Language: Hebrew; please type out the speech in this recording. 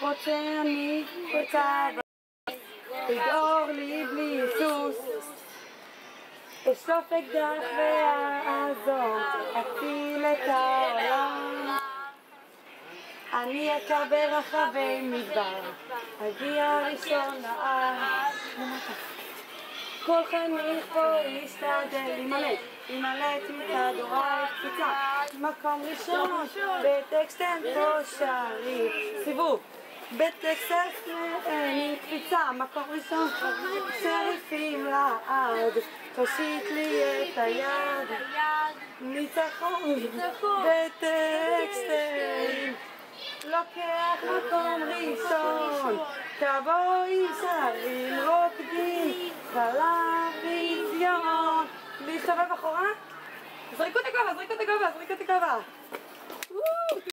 רוצה אני בצבא, תגעור לי בלי סוס, אשלוף אקדח ואעזור, אציל את העולם. אני אקע ברחבי מדבר, אגיע ראשון לארץ. כל חניך פה ישתדל להימלט מכדורי קפיצה, מקום ראשון בטקסט טמפו שרי, סיבוב בטקסט קפיצה, מקום ראשון שריפים לעד, תושיט לי את היד, ניצחון בטקסטים, לוקח מקום ראשון, קאבויים שרים רוקדים בלוויזיון. להסתובב אחורה, זריקו את הכובע, זריקו את הכובע, זריקו את הכובע.